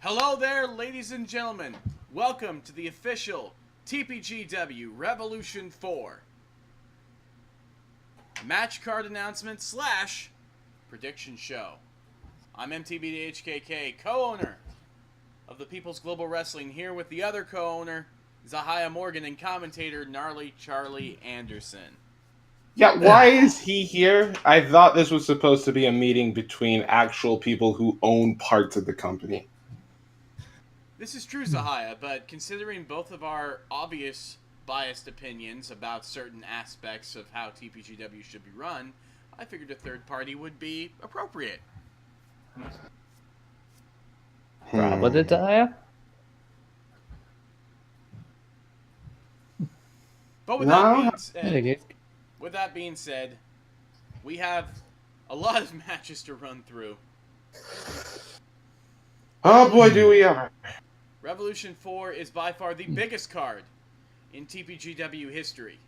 Hello there, ladies and gentlemen. Welcome to the official TPGW Revolution 4 match card announcement / prediction show. I'm MTBDHKK, co-owner of the People's Global Wrestling, here with the other co-owner, Zahiah Morgan, and commentator Gnarly Charlie Anderson. Yeah, why is he here? I thought this was supposed to be a meeting between actual people who own parts of the company. This is true, Zahiah, but considering both of our obvious biased opinions about certain aspects of how TPGW should be run, I figured a third party would be appropriate. With it, Zahiah? But with that being said, we have a lot of matches to run through. Oh boy, do we ever. Revolution 4 is by far the biggest card in TPGW history.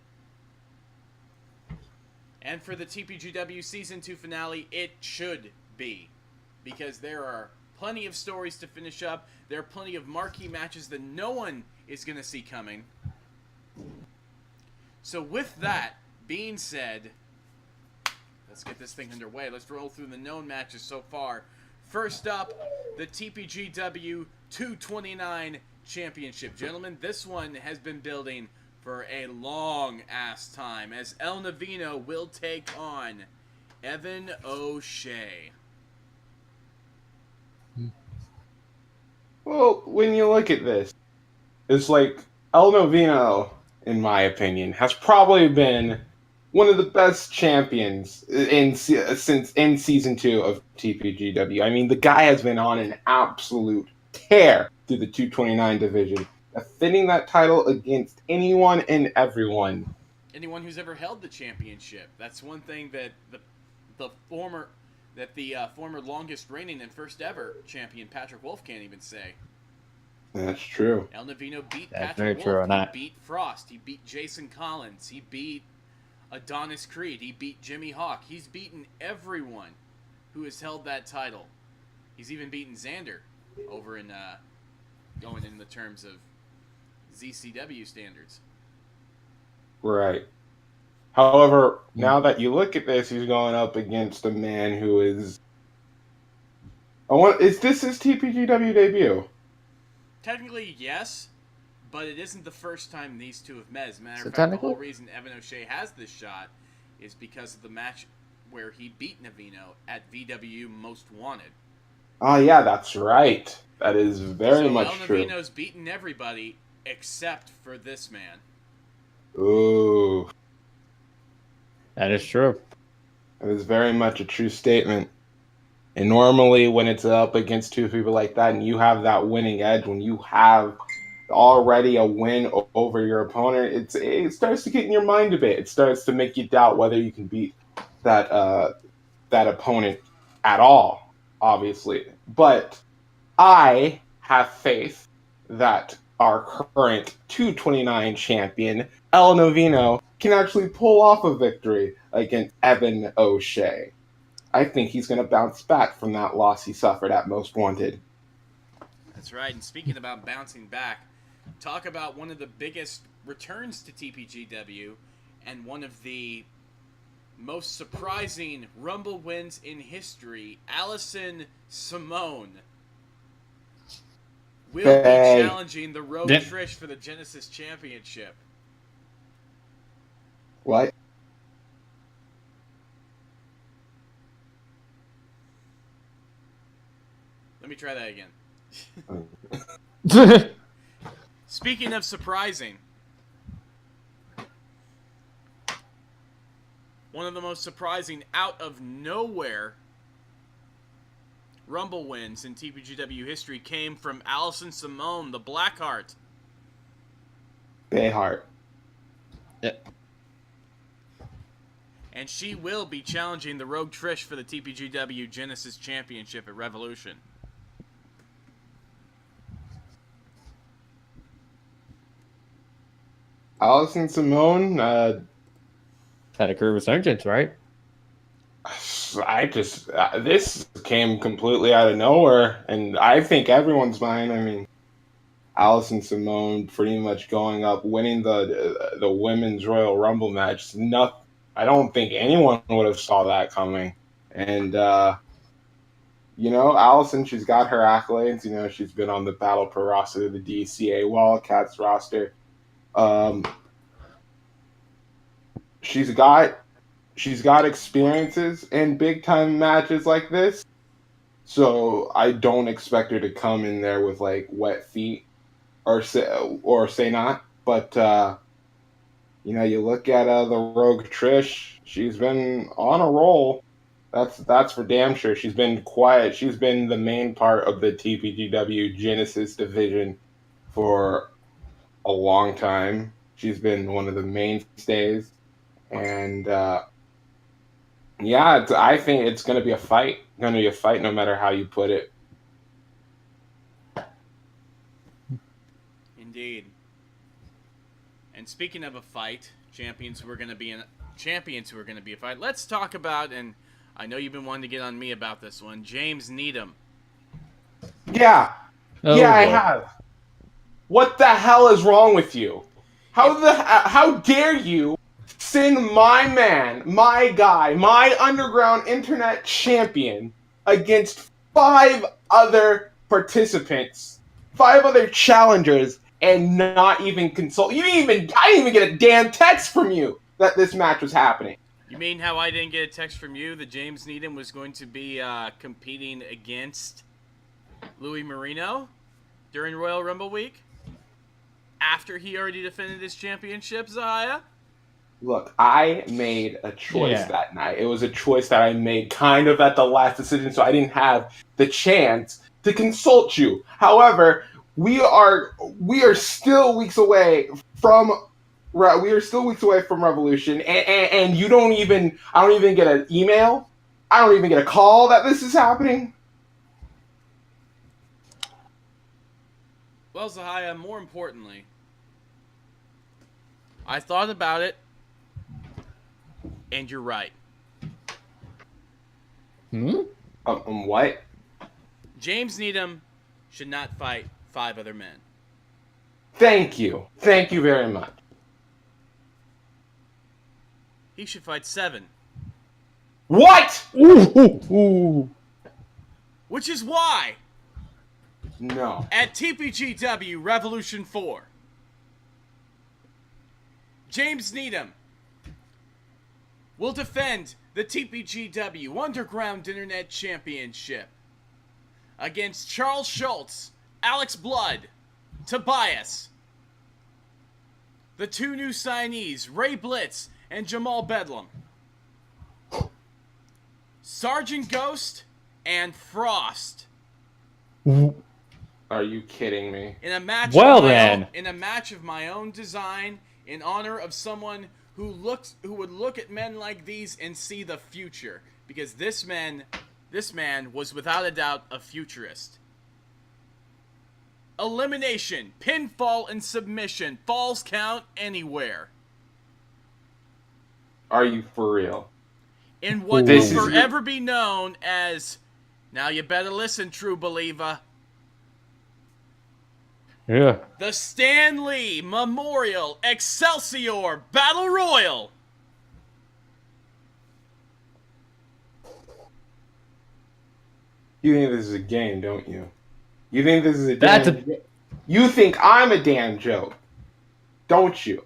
And for the TPGW Season 2 finale, it should be. Because there are plenty of stories to finish up. There are plenty of marquee matches that no one is going to see coming. So with that being said, let's get this thing underway. Let's roll through the known matches so far. First up, the TPGW 229 Championship. Gentlemen, this one has been building for a long-ass time, as El Navino will take on Evan O'Shea. Well, when you look at this, it's like El Navino, in my opinion, has probably been one of the best champions since in Season 2 of TPGW. I mean, the guy has been on an absolute tear through the 229 division, defending that title against anyone and everyone. Anyone who's ever held the championship. That's one thing that the former longest reigning and first ever champion Patrick Wolf can't even say. That's true. El Navino beat Patrick Wolf. He beat Frost. He beat Jason Collins. He beat Adonis Creed. He beat Jimmy Hawk. He's beaten everyone who has held that title. He's even beaten Xander over in going in the terms of ZCW standards. Right. However, now that you look at this, he's going up against a man who is... Is this his TPGW debut? Technically, yes, but it isn't the first time these two have met. As a matter of fact, the whole reason Evan O'Shea has this shot is because of the match where he beat Navino at VW Most Wanted. Oh, yeah, that's right. That is very much true. El Navino's beaten everybody except for this man. Ooh. That is true. That is very much a true statement. And normally when it's up against two people like that and you have that winning edge, when you have already a win over your opponent, it starts to get in your mind a bit. It starts to make you doubt whether you can beat that opponent at all, obviously. But I have faith that our current 229 champion, El Navino, can actually pull off a victory against Evan O'Shea. I think he's going to bounce back from that loss he suffered at Most Wanted. That's right. And speaking about bouncing back, talk about one of the biggest returns to TPGW and one of the most surprising Rumble wins in history. Allison Simone will be challenging the Road Trish for the Genesis Championship. What? Let me try that again. Speaking of surprising, one of the most surprising out of nowhere Rumble wins in TPGW history came from Allison Simone, the Blackheart. Bayheart. Yep. And she will be challenging the Rogue Trish for the TPGW Genesis Championship at Revolution. Allison Simone had a career resurgence, right? this came completely out of nowhere, and I think everyone's mind. I mean, Alice and Simone pretty much going up, winning the women's Royal Rumble match. I don't think anyone would have saw that coming. And Allison, she's got her accolades. She's been on the Battle Pro roster, the DCA Wildcats roster. She's got experiences in big time matches like this. So I don't expect her to come in there with like wet feet or say not. But you look at the Rogue Trish, she's been on a roll. That's for damn sure. She's been quiet. She's been the main part of the TPGW Genesis division for a long time. She's been one of the mainstays. And I think it's going to be a fight. Going to be a fight no matter how you put it. Indeed. And speaking of a fight, champions who are going to be a fight. Let's talk about, and I know you've been wanting to get on me about this one, James Needham. Yeah. Oh, I boy. have. What the hell is wrong with you? How dare you send my man, my guy, my underground internet champion against 5 other participants, 5 other challengers, and not even consult? I didn't even get a damn text from you that this match was happening. You mean how I didn't get a text from you that James Needham was going to be competing against Louis Marino during Royal Rumble week? After he already defended his championship, Zahiah? Look, I made a choice that night. It was a choice that I made kind of at the last decision, so I didn't have the chance to consult you. However, we are still weeks away from Revolution, and I don't even get an email. I don't even get a call that this is happening. Well, Zahiah, more importantly, I thought about it, and you're right. What? James Needham should not fight 5 other men. Thank you. Thank you very much. He should fight 7. What? Ooh. Which is why, No. at TPGW Revolution 4, James Needham will defend the TPGW Underground Internet Championship against Charles Schultz, Alex Blood, Tobias, the 2 new signees, Ray Blitz and Jamal Bedlam, Sergeant Ghost and Frost. Are you kidding me? In a match of my own design, in honor of someone who would look at men like these and see the future, because this man was without a doubt a futurist. Elimination, pinfall, and submission. Falls count anywhere. Are you for real? In what will forever be known as, now you better listen, true believer, Yeah. the Stan Lee Memorial Excelsior Battle Royal. You think this is a game, don't you? You think this is You think I'm a damn joke, don't you?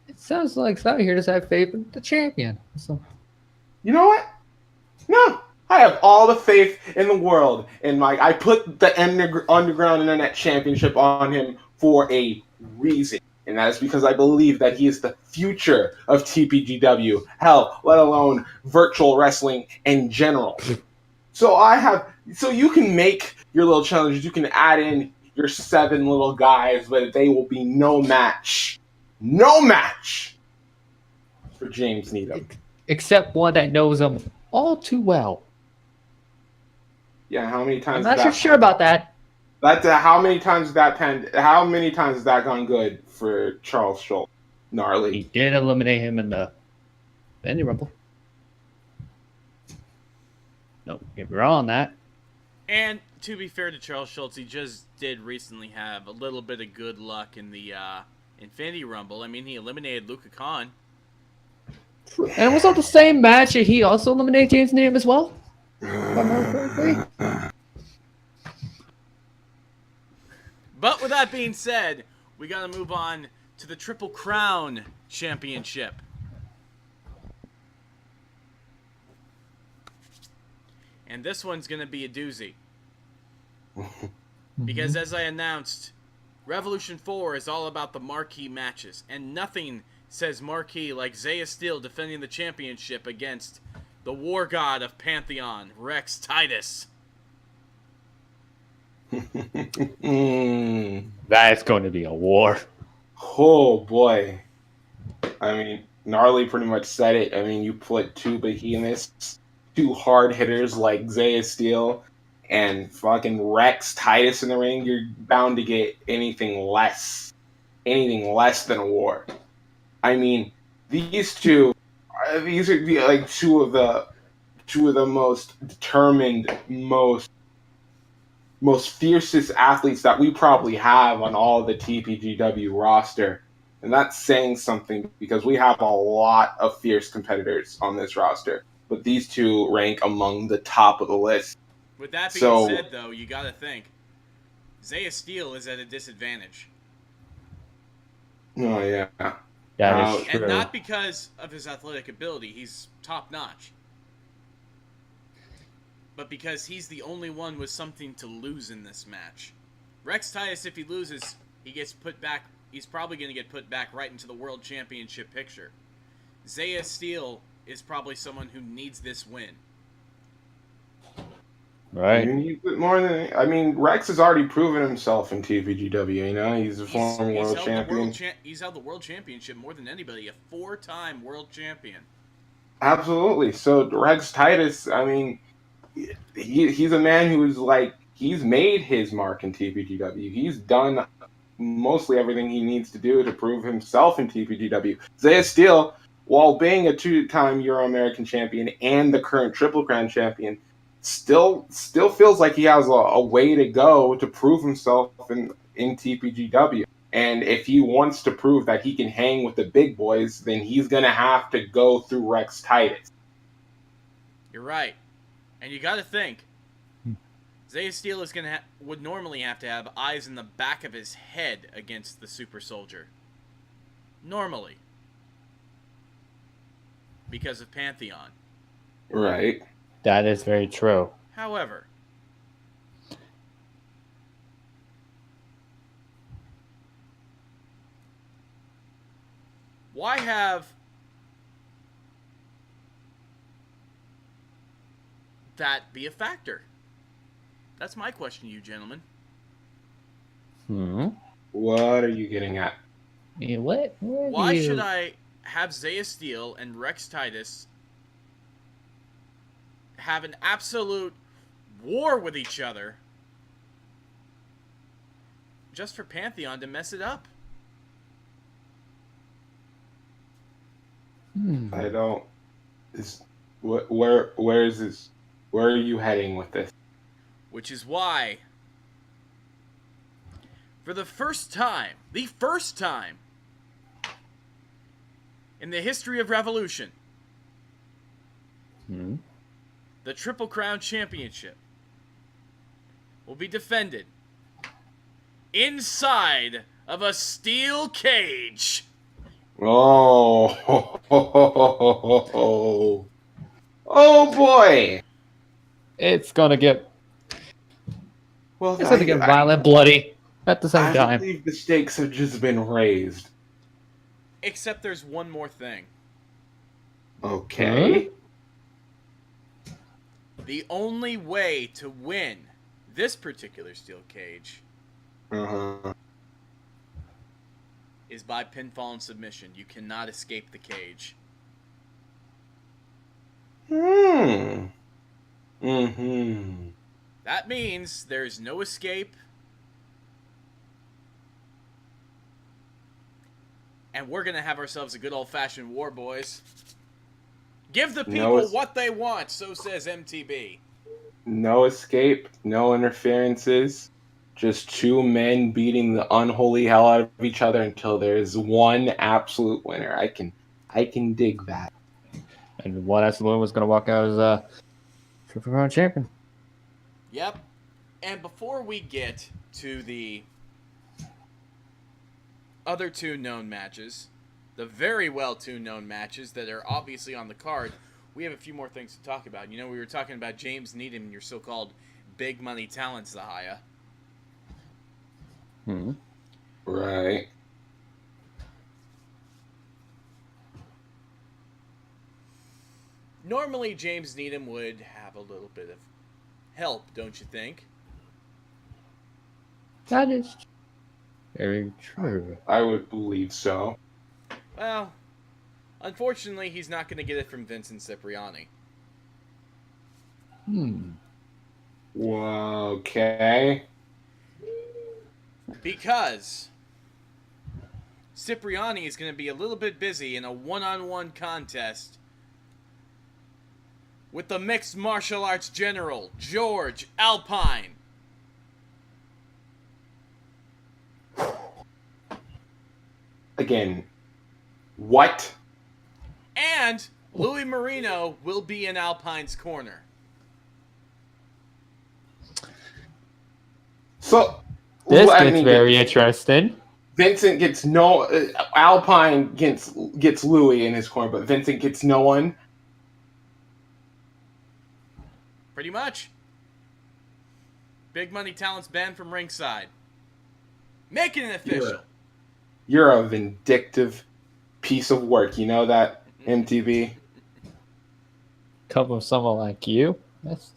It sounds like some here just have faith in the champion. So. You know what? No. I have all the faith in the world in Mike. I put the Underground Internet Championship on him for a reason. And that is because I believe that he is the future of TPGW. Hell, let alone virtual wrestling in general. So you can make your little challenges. You can add in your 7 little guys, but they will be no match for James Needham. Except one that knows him all too well. Yeah, how many times? I'm not sure about that. How many times has that gone good for Charles Schultz? Gnarly. He did eliminate him in the Infinity Rumble. No, get me wrong on that. And to be fair to Charles Schultz, he just did recently have a little bit of good luck in the Infinity Rumble. I mean, he eliminated Luka Khan. And it was on the same match that he also eliminated James Needham as well. If I remember correctly. But with that being said, we got to move on to the Triple Crown Championship. And this one's going to be a doozy. Because as I announced, Revolution 4 is all about the marquee matches. And nothing says marquee like Zahiah Steel defending the championship against the war god of Pantheon, Rex Titus. That's going to be a war. Oh boy. I mean, Gnarly pretty much said it. I mean, you put two behemoths, two hard hitters like Zahiah Steel and fucking Rex Titus in the ring, you're bound to get anything less than a war. I mean, these are like two of the most determined, most fiercest athletes that we probably have on all the TPGW roster. And that's saying something because we have a lot of fierce competitors on this roster. But these two rank among the top of the list. With that being said, though, you got to think Zahiah Steel is at a disadvantage. Oh, yeah. That is true. And not because of his athletic ability. He's top-notch. But because he's the only one with something to lose in this match. Rex Titus, if he loses, he gets put back. He's probably going to get put back right into the World Championship picture. Zahiah Steel is probably someone who needs this win. Right. I mean, Rex has already proven himself in TPGW, you know? He's a former world champion. He's held the world championship more than anybody. A 4-time world champion. Absolutely. So, Rex Titus, I mean, he's a man who's like, he's made his mark in TPGW. He's done mostly everything he needs to do to prove himself in TPGW. Zahiah Steel, while being a 2-time Euro-American champion and the current Triple Crown champion, still feels like he has a way to go to prove himself in TPGW. And if he wants to prove that he can hang with the big boys, then he's going to have to go through Rex Titus. You're right. And you got to think, Zahiah Steel is would normally have to have eyes in the back of his head against the Super Soldier. Normally. Because of Pantheon. Right. That is very true. However, why have that be a factor? That's my question to you, gentlemen. What are you getting at? Yeah, what? Why should I have Zahiah Steel and Rex Titus have an absolute war with each other just for Pantheon to mess it up? I don't. Where is this? Where are you heading with this? Which is why, for the first time in the history of Revolution, the Triple Crown Championship will be defended inside of a steel cage. Oh, oh boy! It's gonna get violent, bloody at the same time. I believe the stakes have just been raised. Except there's one more thing. Okay. The only way to win this particular steel cage is by pinfall and submission. You cannot escape the cage. That means there's no escape. And we're going to have ourselves a good old-fashioned war, boys. Give the No, people what they want, so says MTB. no escape, no interferences. Just two men beating the unholy hell out of each other until there is one absolute winner. I can dig that. And one absolute was going to walk out as Triple Crown champion. Yep. And before we get to the other two known matches, the very well two known matches that are obviously on the card, we have a few more things to talk about. You know, we were talking about James Needham and your so-called big money talent, Zahiah. Right. Normally, James Needham would have a little bit of help, don't you think? That is very true. I would believe so. Well, unfortunately, he's not going to get it from Vincent Cipriani. Well, okay. Because Cipriani is going to be a little bit busy in a one-on-one contest with the mixed martial arts general, George Alpine. Again, what? And Louis Marino will be in Alpine's corner. So This gets very interesting. Vincent gets no. Alpine gets Louis in his corner, but Vincent gets no one. Pretty much. Big money talent's banned from ringside. Making it official. You're a vindictive piece of work. You know that, MTV? Come from someone like you. That's...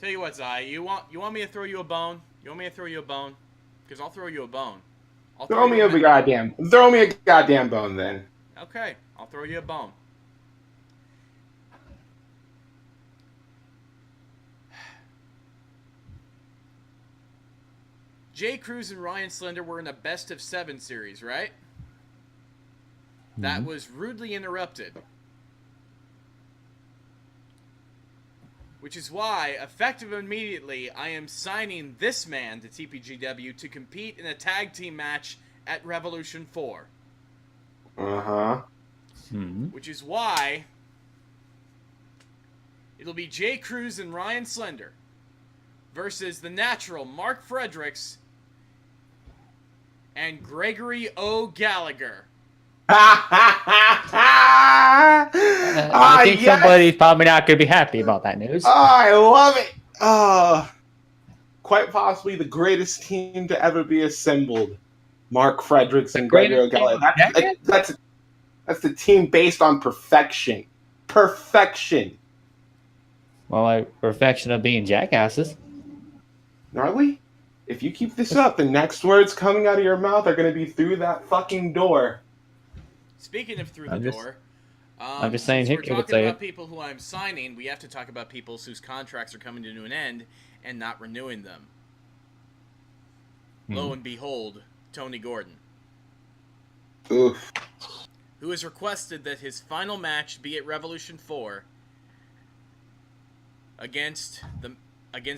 Tell you what, Zai, you want me to throw you a bone? You want me to throw you a bone? Because I'll throw you a bone. Throw me a goddamn bone then. Okay, I'll throw you a bone. Jay Cruz and Ryan Slender were in a best of 7 series, right? That was rudely interrupted. Which is why, effective immediately, I am signing this man to TPGW to compete in a tag team match at Revolution 4. Uh-huh. Which is why it'll be Jay Cruz and Ryan Slender versus the natural Mark Fredericks and Gregory O. Gallagher. I think somebody's probably not going to be happy about that news. I love it. Quite possibly the greatest team to ever be assembled. Mark Fredericks and Gregory O'Gallagher. That's the team based on perfection. Perfection. Well, like perfection of being jackasses. Gnarly, if you keep this up, the next words coming out of your mouth are going to be through that fucking door. Speaking of through the door, I'm just saying, we're Hickey would talking say about it. people who I'm signing. We have to talk about people whose contracts are coming to an end and not renewing them. Lo and behold, Tony Gordon. Oof. Who has requested that his final match be at Revolution 4 against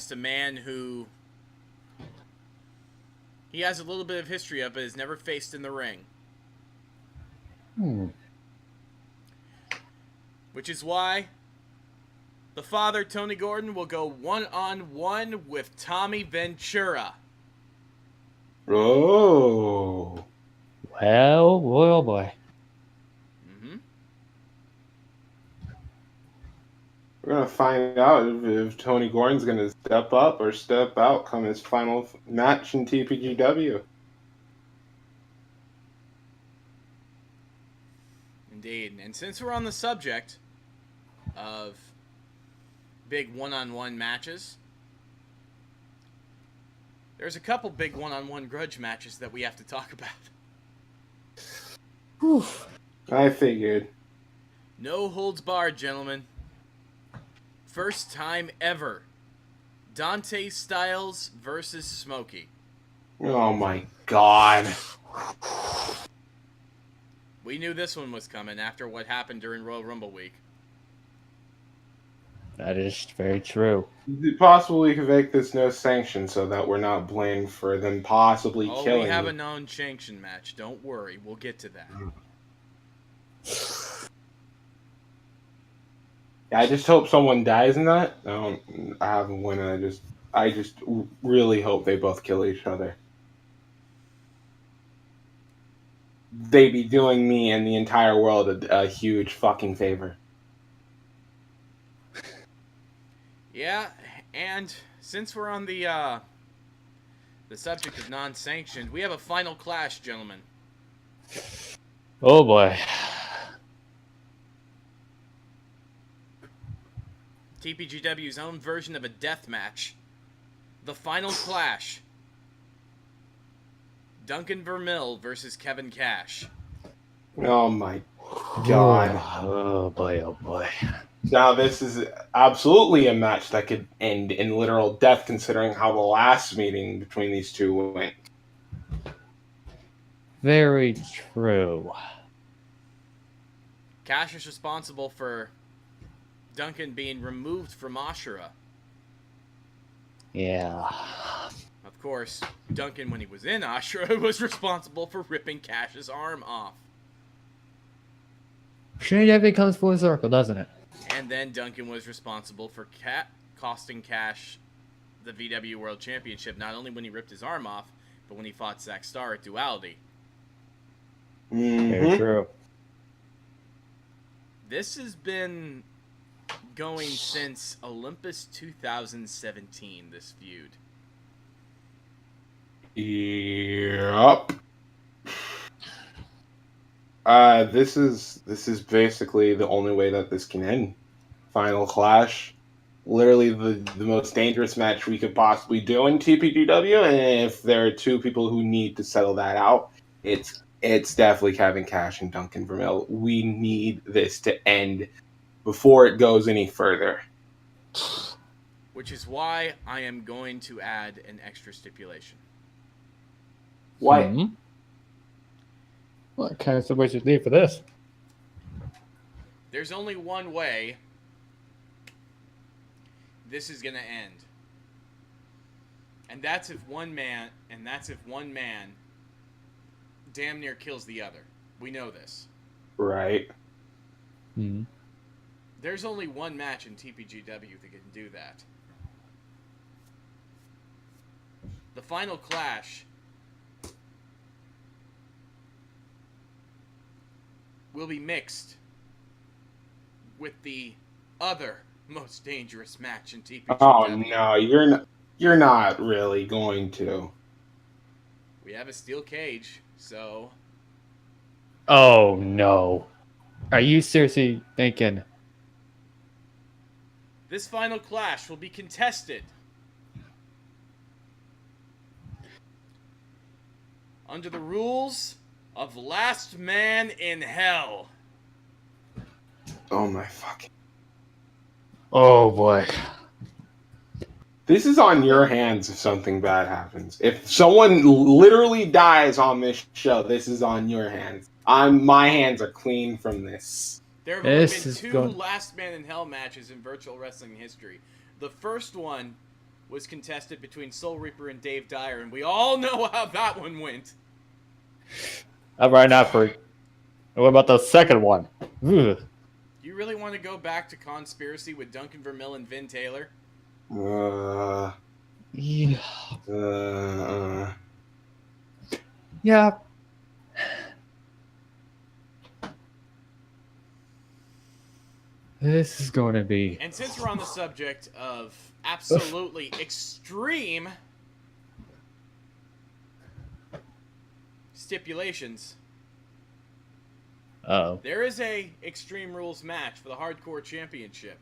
a man who he has a little bit of history of, but has never faced in the ring. Which is why the father, Tony Gordon, will go one-on-one with Tommy Ventura. Oh. Well, boy, oh boy. We're going to find out if Tony Gordon's going to step up or step out come his final match in TPGW. Indeed. And since we're on the subject of big one-on-one matches, there's a couple big one-on-one grudge matches that we have to talk about. Oof. I figured. No holds barred, gentlemen. First time ever. Dante Styles versus Smokey. Oh my god. We knew this one was coming after what happened during Royal Rumble week. That is very true. Is it possible we could make this no sanction so that we're not blamed for them possibly Oh, killing we have me? a non-sanction match. Don't worry, we'll get to that. Yeah, I just hope someone dies in that. I haven't won. I just really hope they both kill each other. They'd be doing me and the entire world a huge fucking favor. Yeah, and since we're on the subject of non-sanctioned, we have a final clash, gentlemen. Oh boy. TPGW's own version of a death match. The final clash. Duncan Vermill versus Kevin Cash. Oh my god. Oh boy, oh boy. Now this is absolutely a match that could end in literal death considering how the last meeting between these two went. Very true. Cash is responsible for Duncan being removed from Ashura. Yeah. Of course, Duncan, when he was in Ashura, was responsible for ripping Cash's arm off. Strange everything comes full circle, doesn't it? And then Duncan was responsible for costing Cash the VW World Championship, not only when he ripped his arm off, but when he fought Zack Starr at Duality. Very true. This has been going since Olympus 2017, this feud. Yup. This is basically the only way that this can end. Final clash. Literally the most dangerous match we could possibly do in TPGW, and if there are two people who need to settle that out, it's definitely Kevin Cash and Duncan Vermill. We need this to end before it goes any further. Which is why I am going to add an extra stipulation. Why? Hmm? What kind of stipulation do you need for this? There's only one way this is going to end. And that's if one man damn near kills the other. We know this. Right. Hmm. There's only one match in TPGW that can do that. The final clash will be mixed with the other most dangerous match in TPGW. Oh no, you're not really going to. We have a steel cage, so Oh no. Are you seriously thinking? this final clash will be contested under the rules of Last Man in Hell. Oh my fucking. Oh boy. This is on your hands if something bad happens. If someone literally dies on this show, this is on your hands. My hands are clean from this. There have only This been is two going- Last Man in Hell matches in virtual wrestling history. The first one was contested between Soul Reaper and Dave Dyer, and we all know how that one went. I'm right now for. What about the second one? Ugh. You really want to go back to Conspiracy with Duncan Vermill and Vin Taylor? Yeah. Uh, Yeah. This is going to be. And since we're on the subject of absolutely extreme stipulations, Oh. there is a Extreme Rules match for the Hardcore Championship,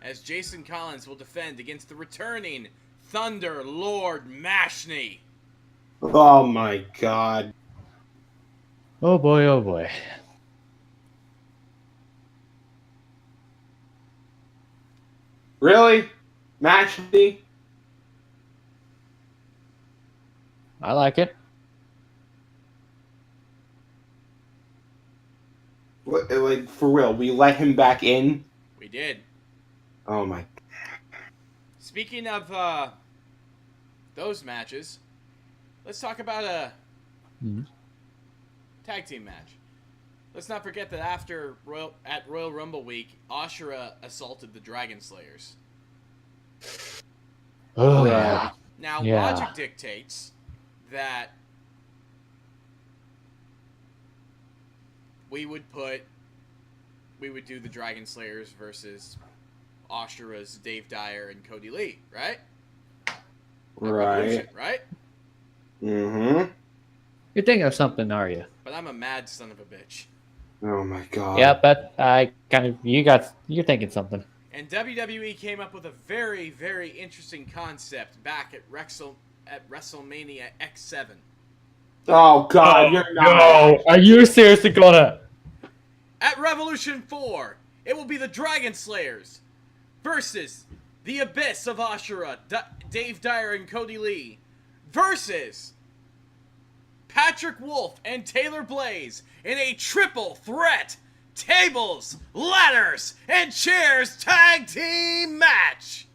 as Jason Collins will defend against the returning Thunder Lord Mashney. oh my god. Oh boy, oh boy. Really? Match me? I like it. Like, for real, we let him back in? We did. Oh my. Speaking of those matches, let's talk about a tag team match. Let's not forget that after at Royal Rumble week, Ashura assaulted the Dragon Slayers. Oh, yeah. Now, Yeah. logic dictates that we would do the Dragon Slayers versus Ashura's Dave Dyer and Cody Lee, right? Right. Right? Mm-hmm. You're thinking of something, are you? But I'm a mad son of a bitch. Oh my god. Yeah, but you're thinking something. And WWE came up with a very, very interesting concept back at WrestleMania X7. Oh god, you're not. No, are you seriously gonna? At Revolution 4, it will be the Dragon Slayers versus the Abyss of Ashura, Dave Dyer and Cody Lee, versus Patrick Wolf and Taylor Blaze in a triple threat tables, ladders, and chairs tag team match.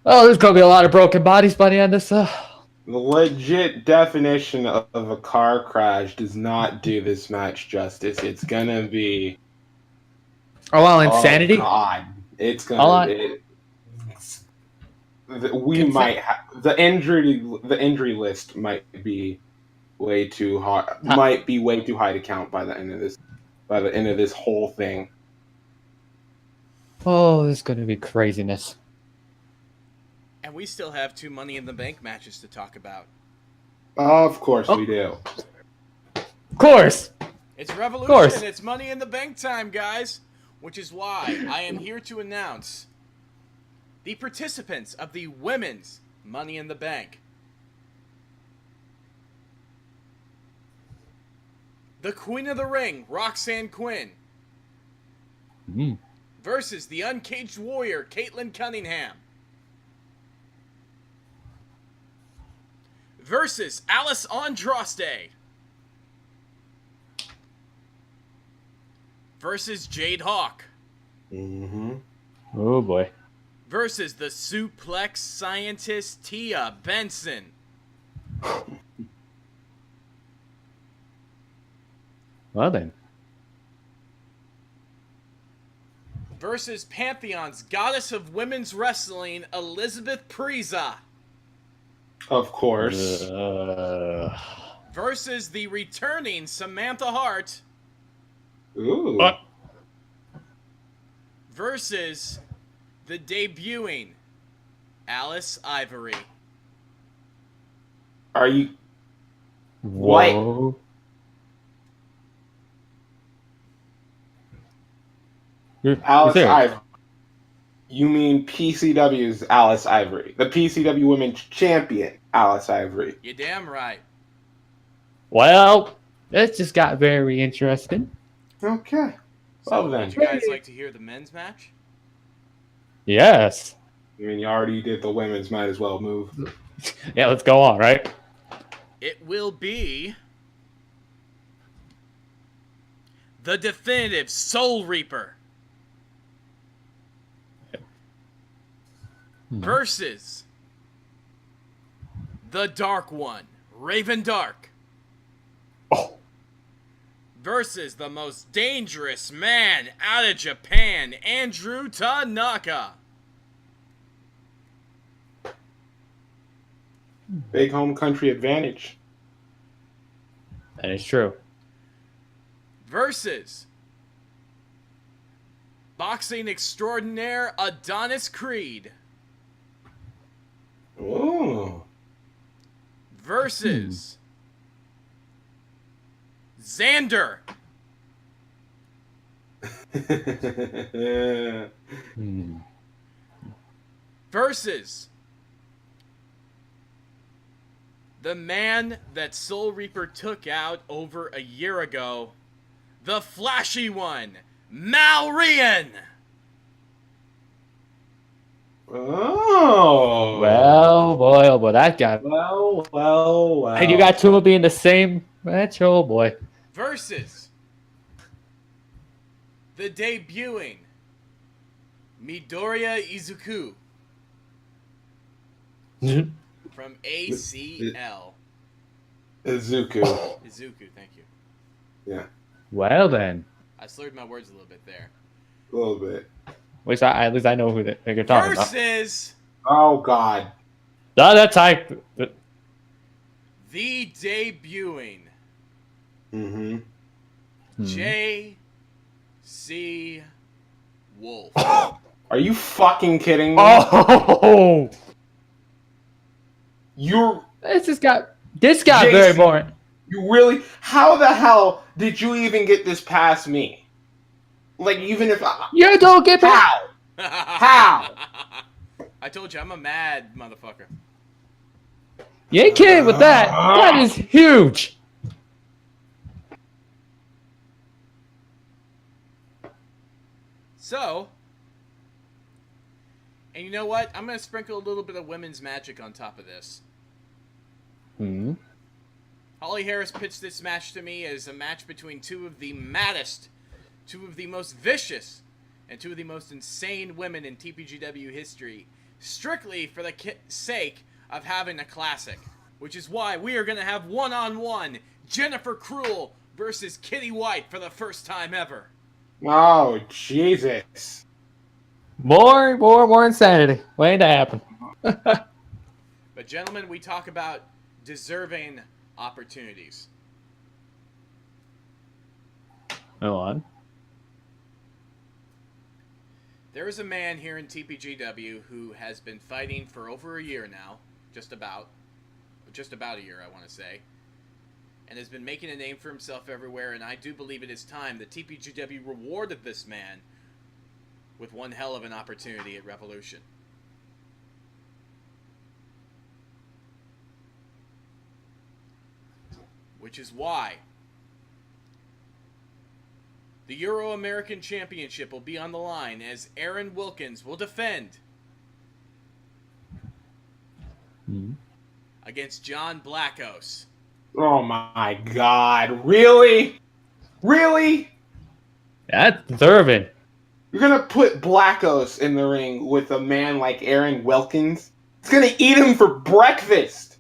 Oh, there's gonna be a lot of broken bodies by the end of this. The legit definition of a car crash does not do this match justice. It's gonna be... Oh, well, insanity? Oh god. It's gonna the injury list might be way too high. Might be way too high to count by the end of this whole thing. Oh, this is gonna be craziness. And we still have 2 Money in the Bank matches to talk about. Of course we do. Of course! It's Revolution, course. It's Money in the Bank time, guys. Which is why I am here to announce the participants of the Women's Money in the Bank. The Queen of the Ring, Roxanne Quinn, versus the Uncaged Warrior, Caitlin Cunningham, versus Alice Andraste, versus Jade Hawk, Oh boy. versus the suplex scientist Tia Benson. Well then. Versus Pantheon's goddess of women's wrestling, Elizabeth Preza. Of course. Versus the returning Samantha Hart. Ooh. Versus the debuting Alice Ivory. Are you... Whoa. Alice Ivory. You mean PCW's Alice Ivory. The PCW Women's Champion, Alice Ivory. You're damn right. Well, it just got very interesting. Okay. So, Well then. would you guys like to hear the men's match? Yes. I mean, you already did the women's, might as well move. Yeah, let's go on, right? It will be the definitive Soul Reaper versus the Dark One, Raven Dark, versus the most dangerous man out of Japan, Andrew Tanaka. Big home country advantage. That is true. Versus boxing extraordinaire Adonis Creed. Ooh. Versus Xander. Versus the man that Soul Reaper took out over a year ago, the flashy one, Malrian. Oh. Well, boy, oh boy, that guy. Well. And you got Tuma being the same match? Oh boy. Versus the debuting Midoriya Izuku from ACL. Izuku. Izuku, thank you. Yeah, Well then, I slurred my words a little bit there. a little bit. at least I know who you're talking about. Versus Oh God. No, that's I. the debuting Mm-hmm. J.C. Wolf. Are you fucking kidding me? Oh, You're this got JC. very boring. You really? How the hell did you even get this past me? Like, even if You don't get back. how? How? I told you, I'm a mad motherfucker. You ain't kidding with that. That is huge. So, and you know what? I'm going to sprinkle a little bit of women's magic on top of this. Hmm. Holly Harris pitched this match to me as a match between two of the maddest, two of the most vicious, and two of the most insane women in TPGW history, strictly for the sake of having a classic, which is why we are going to have one-on-one Jennifer Cruel versus Kitty White for the first time ever. Oh Jesus! More insanity waiting to happen. But gentlemen, we talk about deserving opportunities. Go on. There is a man here in TPGW who has been fighting for over a year now, just about a year, I want to say, and has been making a name for himself everywhere, and I do believe it is time that TPGW rewarded this man with one hell of an opportunity at Revolution. Which is why the Euro American Championship will be on the line as Aaron Wilkins will defend against John Blackos. Oh my God! Really? Really? That's deserving. You're gonna put Blackos in the ring with a man like Aaron Wilkins? He's gonna eat him for breakfast.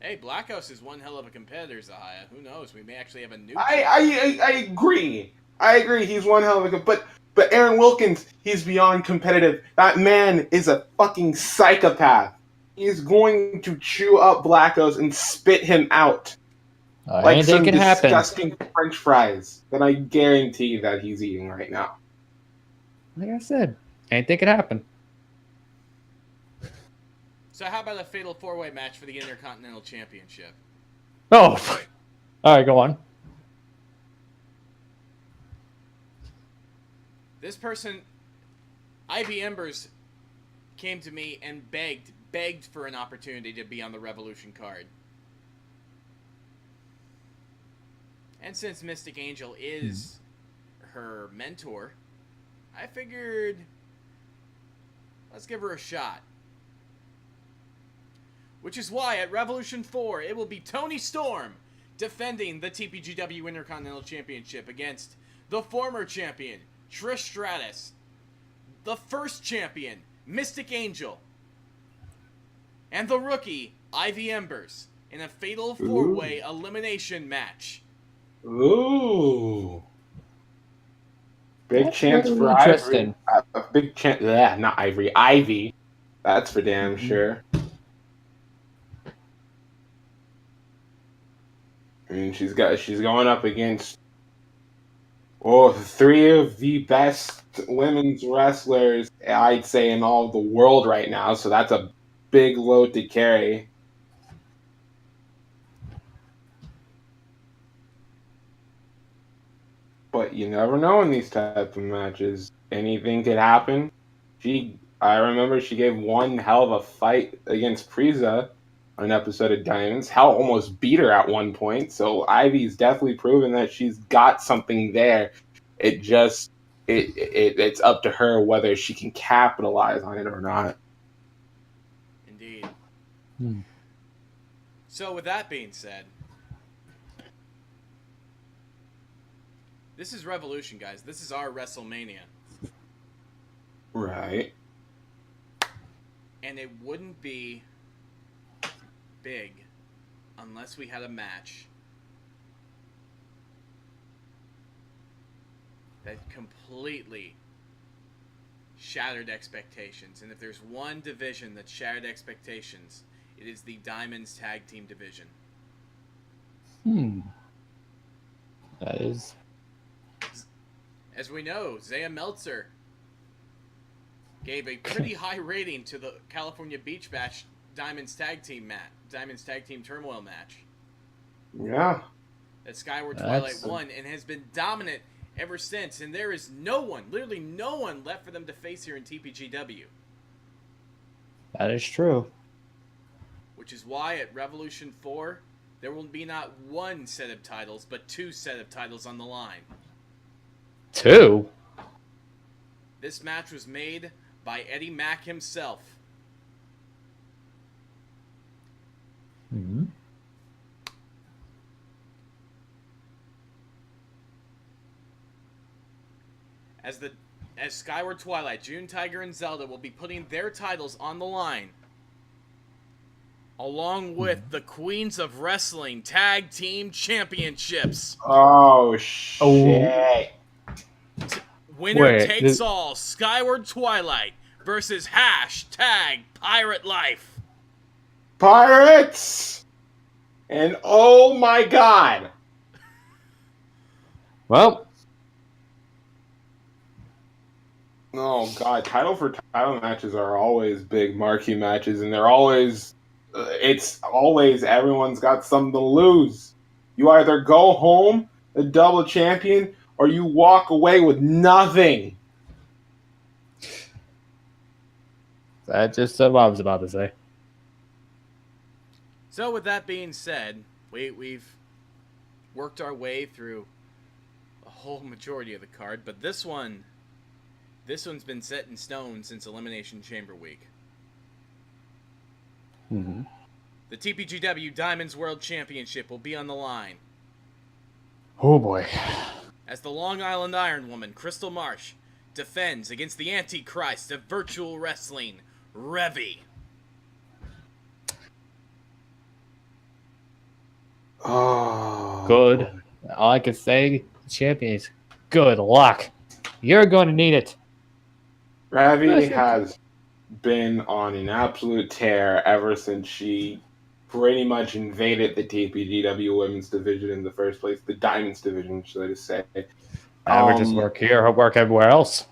Hey, Blackos is one hell of a competitor, Zahiah. Who knows? We may actually have a new. I agree. I agree. He's one hell of a but Aaron Wilkins, he's beyond competitive. That man is a fucking psychopath. He's going to chew up Blackos and spit him out like some Anything can happen. disgusting French fries that I guarantee that he's eating right now. Like I said, anything can happen. So how about a fatal four-way match for the Intercontinental Championship? Oh, all right, go on. This person, Ivy Embers, came to me and begged for an opportunity to be on the Revolution card. And since Mystic Angel is her mentor, I figured let's give her a shot. Which is why at Revolution 4, it will be Toni Storm defending the TPGW Intercontinental Championship against the former champion, Trish Stratus, the first champion, Mystic Angel, and the rookie, Ivy Embers, in a fatal four-way elimination match. Ooh. Big That's chance really for interesting. Ivory. A big chance. Yeah, not Ivory. Ivy. That's for damn sure. I mean, she's going up against three of the best women's wrestlers, I'd say, in all of the world right now. So that's a big load to carry. But you never know in these type of matches. Anything could happen. I remember she gave one hell of a fight against Priza on an episode of Diamonds. Hell almost beat her at one point. So Ivy's definitely proven that she's got something there. It's up to her whether she can capitalize on it or not. Indeed. So with that being said, This is Revolution, guys. This is our WrestleMania. Right. And it wouldn't be big unless we had a match that completely shattered expectations. And if there's one division that shattered expectations, it is the Diamonds Tag Team division. That is... As we know, Zahiah Meltzer gave a pretty high rating to the California Beach Bash Diamonds Tag Team Turmoil match. Yeah. That Skyward Twilight won and has been dominant ever since. And there is no one, literally no one left for them to face here in TPGW. That is true. Which is why at Revolution 4, there will be not one set of titles, but 2 set of titles on the line. 2? This match was made by Eddie Mack himself. Mm-hmm. As Skyward Twilight, June Tiger and Zelda will be putting their titles on the line, along with the Queens of Wrestling Tag Team Championships. Oh, shit. Winner takes all. Skyward Twilight versus #Pirate Life. Pirates! And oh my god. Well. Oh god, title for title matches are always big marquee matches, and they're always, it's always everyone's got something to lose. You either go home the double champion, or you walk away with nothing. That's just what I was about to say. So with that being said, we've worked our way through a whole majority of the card, but this one's been set in stone since Elimination Chamber Week. Mm-hmm. The TPGW Diamonds World Championship will be on the line. Oh boy. As the Long Island Iron Woman, Crystal Marsh, defends against the Antichrist of virtual wrestling, Revy. Oh. Good. All I can say, champions, good luck. You're going to need it. Ravi has been on an absolute tear ever since she pretty much invaded the TPGW women's division in the first place, the Diamonds division, should I say. Never just work here, I'll work everywhere else.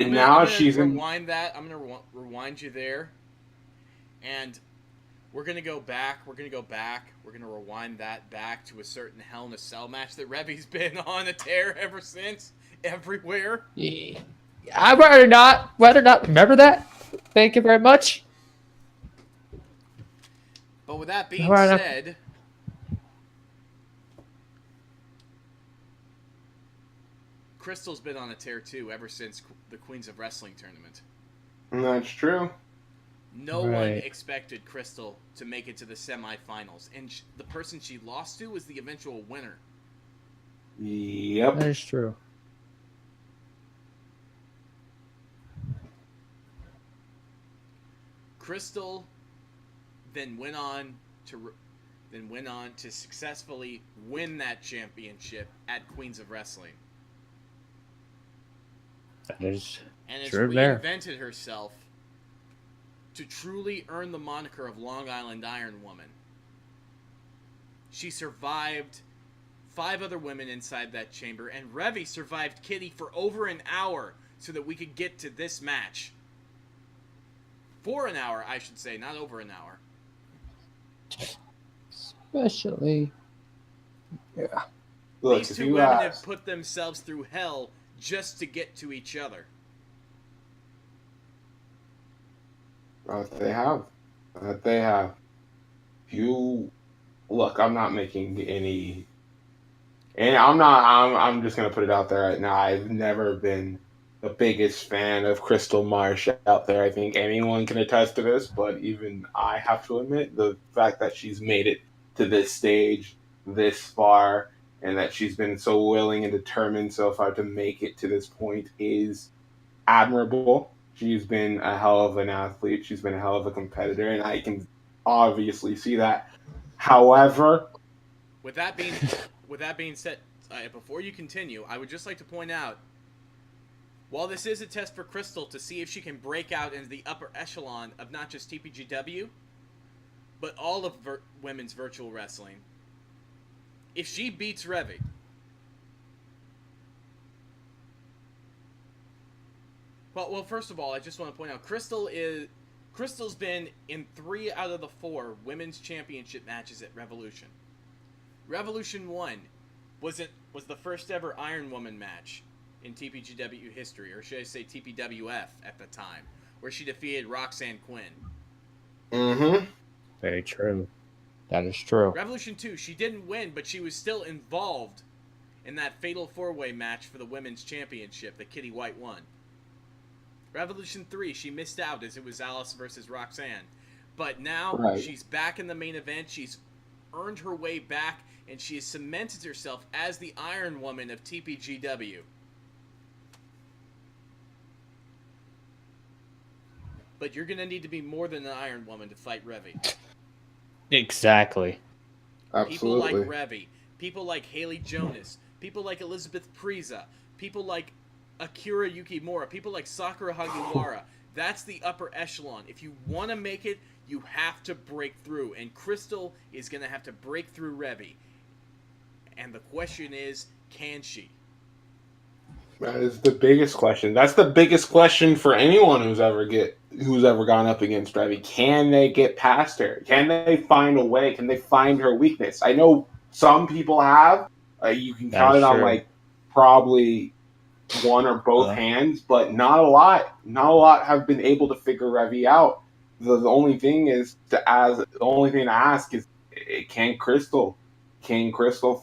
Now she's in... I'm going to rewind you there. And we're going to go back. We're going to rewind that back to a certain Hell in a Cell match that Revy's been on a tear ever since, everywhere. Yeah. I'd rather not remember that. Thank you very much. But with that being said, Crystal's been on a tear too ever since the Queens of Wrestling tournament. That's true. No one expected Crystal to make it to the semifinals, and the person she lost to was the eventual winner. Yep. That is true. Crystal then went on to successfully win that championship at Queens of Wrestling. That is and has true there. reinvented herself to truly earn the moniker of Long Island Iron Woman. She survived 5 other women inside that chamber, and Revy survived Kitty for over an hour so that we could get to this match. For an hour, I should say, not over an hour. Especially, yeah. Look, these 2 women have put themselves through hell just to get to each other. They have. You look. I'm not making any, and I'm just gonna put it out there right now. I've never been the biggest fan of Crystal Marsh out there. I think anyone can attest to this, but even I have to admit the fact that she's made it to this stage this far and that she's been so willing and determined so far to make it to this point is admirable. She's been a hell of an athlete. She's been a hell of a competitor, and I can obviously see that. However, with that being said, before you continue, I would just like to point out, while this is a test for Crystal to see if she can break out into the upper echelon of not just TPGW, but all of women's virtual wrestling, if she beats Revy, well, first of all, I just want to point out, Crystal's been in 3 out of the 4 women's championship matches at Revolution. Revolution 1 was the first ever Iron Woman match in TPGW history, or should I say TPWF at the time, where she defeated Roxanne Quinn. Mm-hmm. Very true. That is true. Revolution 2, she didn't win, but she was still involved in that fatal 4-way match for the women's championship that Kitty White won. Revolution 3, she missed out as it was Alice versus Roxanne. But now she's back in the main event. She's earned her way back, and she has cemented herself as the Iron Woman of TPGW. But you're going to need to be more than an Iron Woman to fight Revy. Exactly. Absolutely. People like Revy, people like Haley Jonas, people like Elizabeth Preza, people like Akira Yukimura, people like Sakura Hagiwara. That's the upper echelon. If you want to make it, you have to break through. And Crystal is going to have to break through Revy. And the question is, can she? That is the biggest question. That's the biggest question for anyone who's ever gone up against Revy. Can they get past her? Can they find a way? Can they find her weakness? I know some people have. You can count it on like probably one or both hands, but not a lot. Not a lot have been able to figure Revy out. The only thing to ask is, can Crystal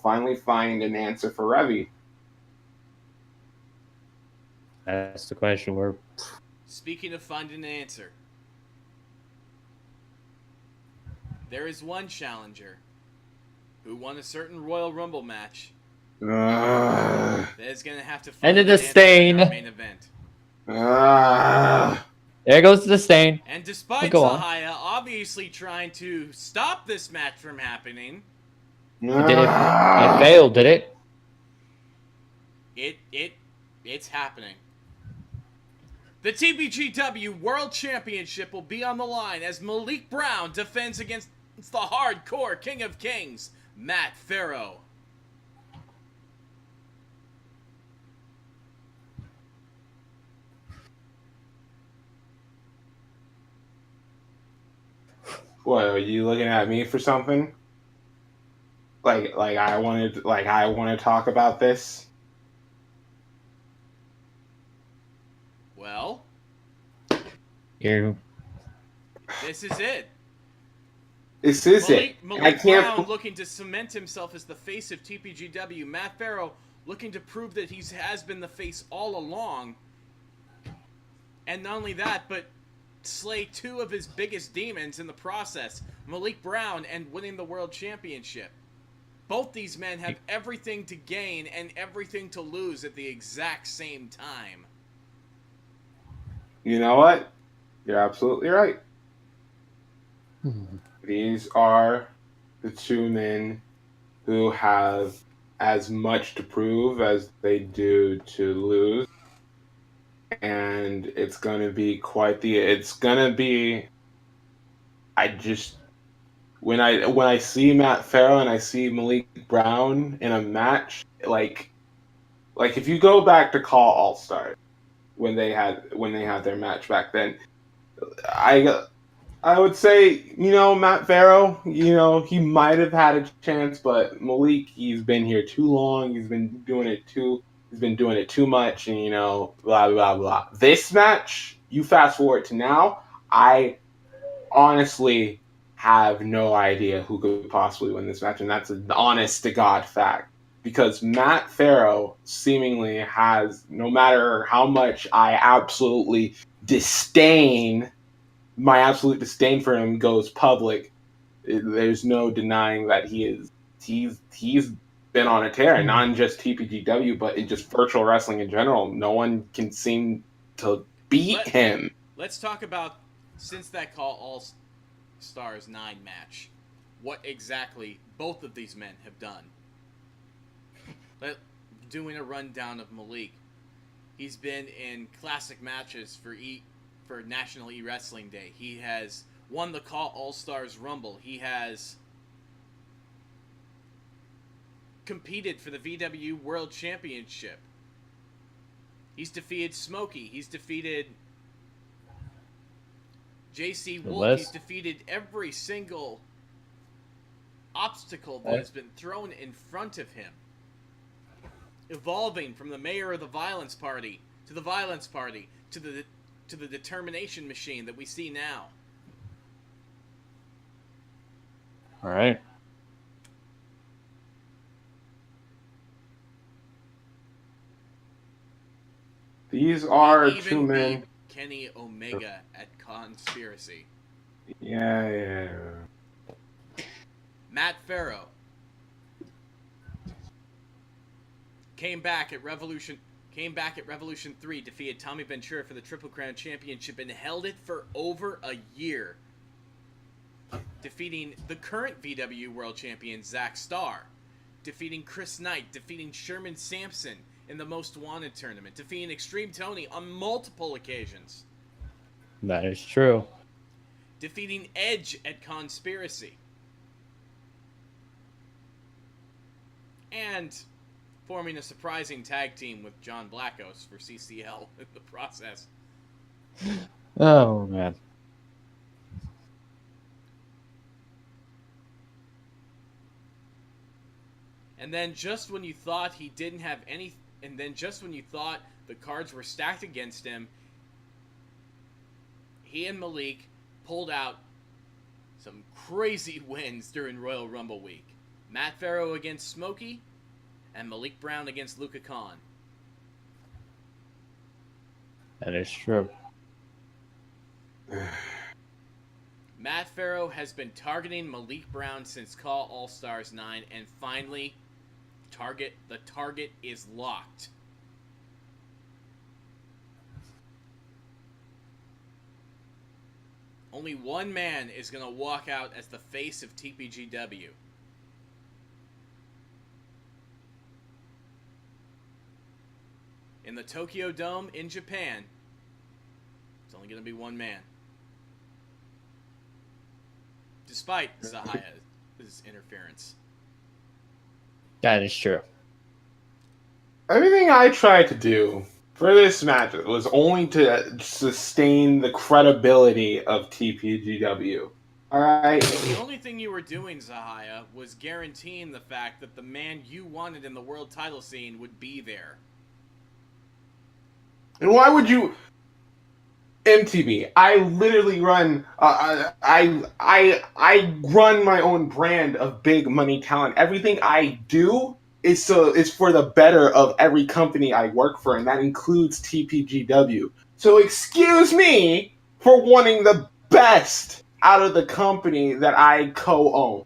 finally find an answer for Revy? That's the question. Speaking of finding an answer, there is one challenger who won a certain Royal Rumble match that is going to have to find an answer in our main event. There goes the stain. And despite Zahiah obviously trying to stop this match from happening, it failed, did it? It's happening. The TPGW World Championship will be on the line as Malik Brown defends against the hardcore King of Kings, Matt Farrow. What, are you looking at me for something? Like I want to talk about this? Well, this is it. This is Malik Brown looking to cement himself as the face of TPGW. Matt Farrow looking to prove that he has been the face all along. And not only that, but slay 2 of his biggest demons in the process. Malik Brown and winning the World Championship. Both these men have everything to gain and everything to lose at the exact same time. You know what? You're absolutely right. These are the 2 men who have as much to prove as they do to lose. And it's going to be when I see Matt Farrow and I see Malik Brown in a match, like if you go back to Call All-Stars, when they had their match back then, I would say, Matt Farrow, he might have had a chance, but Malik, he's been here too long. He's been doing it too much, and blah blah blah. This match, you fast forward to now, I honestly have no idea who could possibly win this match, and that's an honest to God fact. Because Matt Farrow seemingly has, no matter how much I absolutely disdain, my absolute disdain for him goes public, there's no denying that he's been on a tear, and not in just TPGW, but in just virtual wrestling in general. No one can seem to beat him. Let's talk about, since that Call All Stars 9 match, what exactly both of these men have done. Doing a rundown of Malik. He's been in classic matches for National E-Wrestling Day. He has won the Call All Stars Rumble. He has competed for the VW World Championship. He's defeated Smokey. He's defeated JC Wolf. He's defeated every single obstacle that has been thrown in front of him. Evolving from the mayor of the Violence Party to the Violence Party to the Determination Machine that we see now. All right. These are two men. Kenny Omega at Conspiracy. Yeah. Matt Farrow came back at Revolution 3, defeated Tommy Ventura for the Triple Crown Championship and held it for over a year, defeating the current VW World Champion Zach Starr, defeating Chris Knight, defeating Sherman Sampson in the Most Wanted tournament, defeating Extreme Tony on multiple occasions. That is true. Defeating Edge at Conspiracy. And forming a surprising tag team with John Blackos for CCL in the process. Oh, man. And then just when you thought he didn't have any... And then just when you thought the cards were stacked against him, he and Malik pulled out some crazy wins during Royal Rumble week. Matt Farrow against Smokey, and Malik Brown against Luka Khan. That is true. Matt Farrow has been targeting Malik Brown since Call All Stars 9, and finally, the target is locked. Only one man is going to walk out as the face of TPGW. In the Tokyo Dome in Japan, it's only going to be one man. Despite Zahiah's interference. That is true. Everything I tried to do for this match was only to sustain the credibility of TPGW. Alright? The only thing you were doing, Zahiah, was guaranteeing the fact that the man you wanted in the world title scene would be there. And why would you... MTV, I literally run... I run my own brand of big money talent. Everything I do is for the better of every company I work for, and that includes TPGW. So excuse me for wanting the best out of the company that I co-own.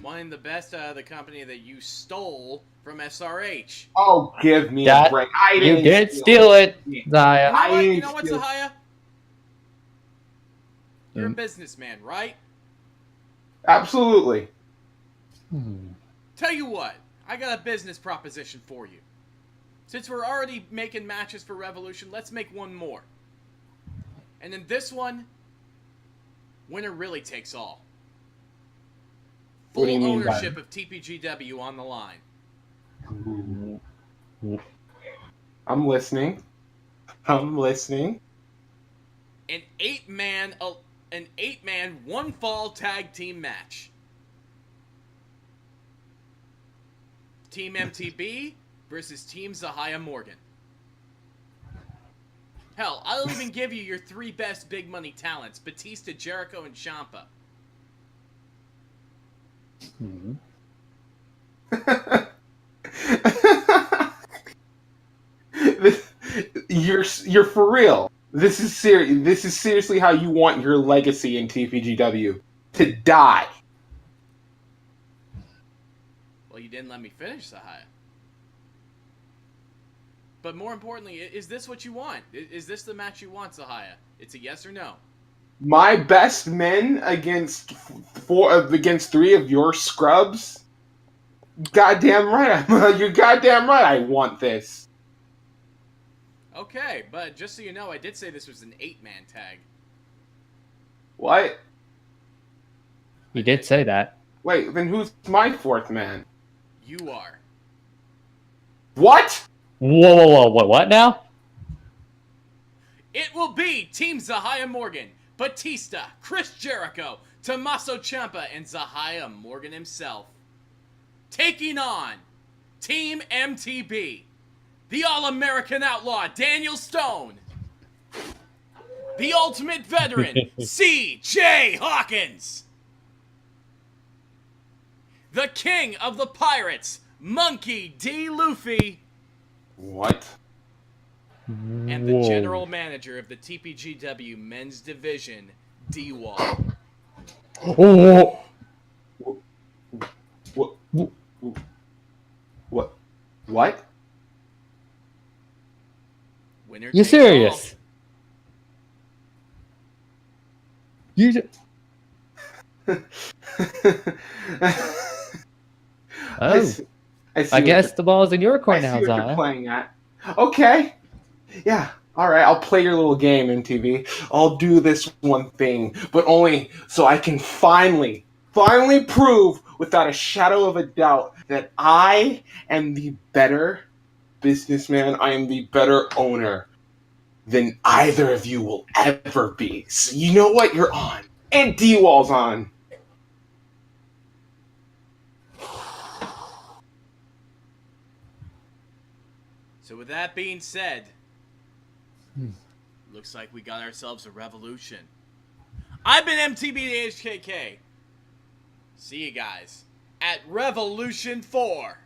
Wanting the best out of the company that you stole from SRH. Oh, give me a break. You did steal it, Zahiah. You know what, Zahiah? You're a businessman, right? Absolutely. Tell you what, I got a business proposition for you. Since we're already making matches for Revolution, let's make one more. And in this one, winner really takes all. Full ownership of TPGW on the line. I'm listening. An eight-man one-fall tag team match. Team MTB versus Team Zahiah Morgan. Hell, I'll even give you your three best big money talents: Batista, Jericho, and Ciampa. You're for real. This is serious. This is seriously how you want your legacy in TPGW to die. Well, Well, you didn't let me finish, Zahiah. But more importantly, is this what you want? Is this the match you want, Zahiah? It's a yes or no. My best men against three of your scrubs? Goddamn right. You're goddamn right I want this. Okay, but just so you know, I did say this was an 8-man tag. What? You did say that. Wait, then who's my fourth man? You are. What? Whoa, what now? It will be Team Zahiah Morgan, Batista, Chris Jericho, Tommaso Ciampa, and Zahiah Morgan himself. Taking on Team MTB, the All-American Outlaw Daniel Stone, the Ultimate Veteran C.J. Hawkins, the King of the Pirates, Monkey D. Luffy, What? and the General Manager of the TPGW Men's Division, D-Wall. Oh. What? Winner You takes serious? You just... Oh. I guess the ball's in your court now, I see what you're Zahiah. playing at. Okay. Yeah. All right. I'll play your little game, MTV. I'll do this one thing, but only so I can finally prove without a shadow of a doubt that I am the better businessman. I am the better owner than either of you will ever be. So you know what? You're on. And D-Wall's on. So with that being said, looks like we got ourselves a revolution. I've been MTB the HKK. See you guys at Revolution 4.